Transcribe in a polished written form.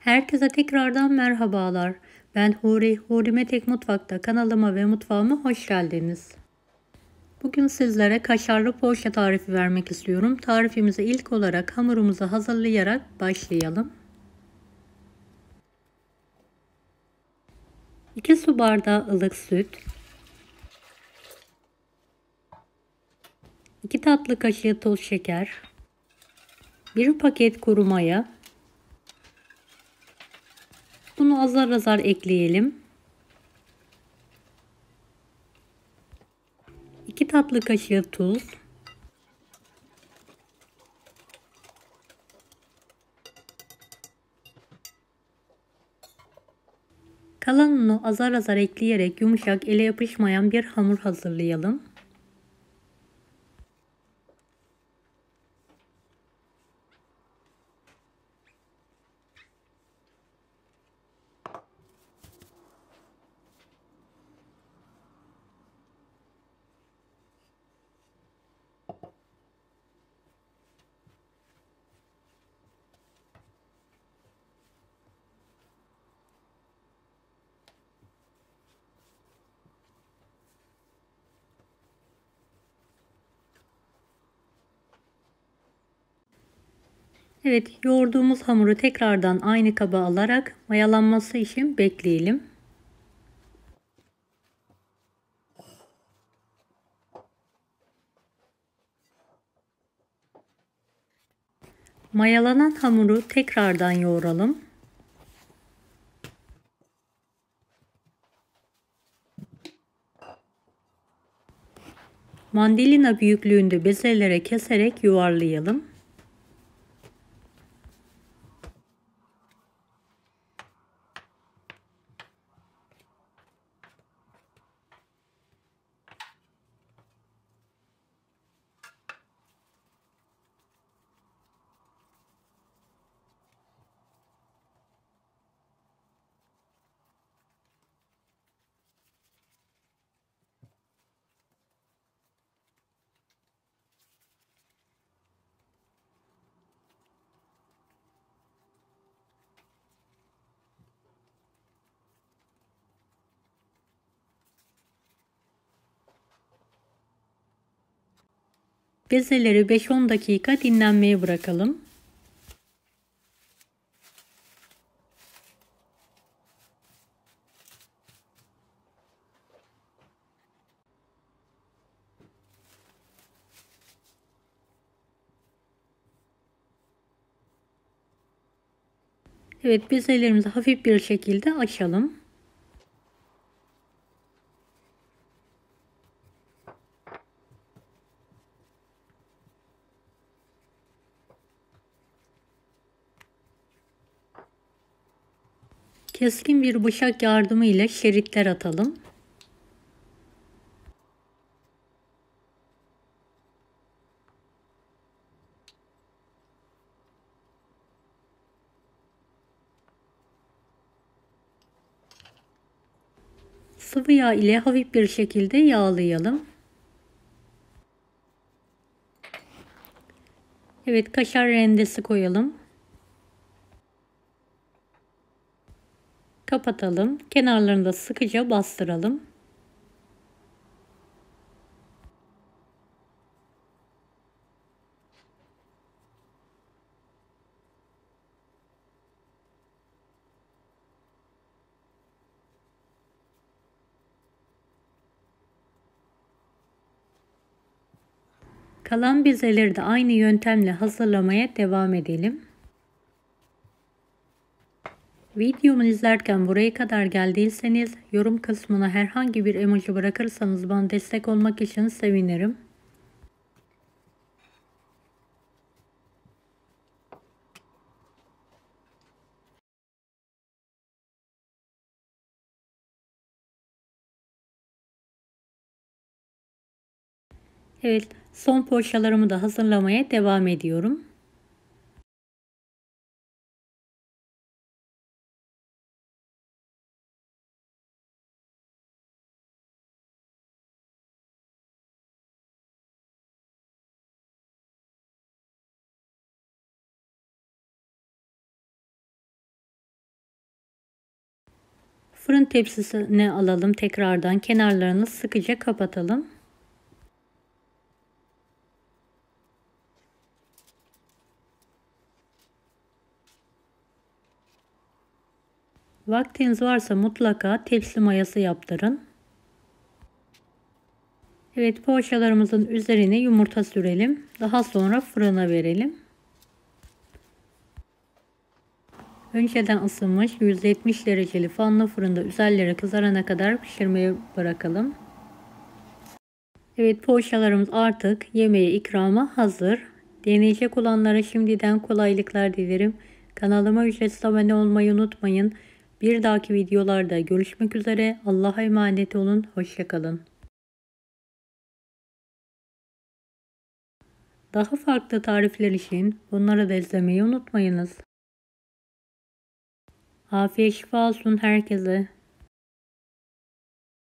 Herkese tekrardan merhabalar. Ben Huri, Huri Metek Mutfak'ta kanalıma ve mutfağıma hoş geldiniz. Bugün sizlere kaşarlı poğaça tarifi vermek istiyorum. Tarifimize ilk olarak hamurumuzu hazırlayarak başlayalım. 2 su bardağı ılık süt, 2 tatlı kaşığı toz şeker, 1 paket kuru maya. Bunu azar azar ekleyelim. 2 tatlı kaşığı tuz, 'Kalanını azar azar ekleyerek yumuşak, ele yapışmayan bir hamur hazırlayalım. Evet, yoğurduğumuz hamuru tekrardan aynı kaba alarak mayalanması için bekleyelim. Mayalanan hamuru tekrardan yoğuralım. Mandalina büyüklüğünde bezelere keserek yuvarlayalım. Bezeleri 5-10 dakika dinlenmeye bırakalım. Evet, bezelerimizi hafif bir şekilde açalım. Keskin bir bıçak yardımı ile şeritler atalım. Sıvı yağ ile hafif bir şekilde yağlayalım. Evet, kaşar rendesi koyalım. Kapatalım. Kenarlarını da sıkıca bastıralım. Kalan bezeleri de aynı yöntemle hazırlamaya devam edelim. Videomu izlerken buraya kadar geldiyseniz yorum kısmına herhangi bir emoji bırakırsanız bana destek olmak için sevinirim. Evet, son poğaçalarımı da hazırlamaya devam ediyorum. Fırın tepsisine alalım tekrardan. Kenarlarını sıkıca kapatalım. Vaktiniz varsa mutlaka tepsi mayası yaptırın. Evet, poğaçalarımızın üzerine yumurta sürelim. Daha sonra fırına verelim. Önceden ısınmış 170 dereceli fanlı fırında üzerleri kızarana kadar pişirmeye bırakalım. Evet, poğaçalarımız artık yemeğe ikrama hazır. Deneyecek olanlara şimdiden kolaylıklar dilerim. Kanalıma ücretsiz abone olmayı unutmayın. Bir dahaki videolarda görüşmek üzere. Allah'a emanet olun. Hoşça kalın. Daha farklı tarifler için bunları da izlemeyi unutmayınız. Afiyet şifa olsun herkese.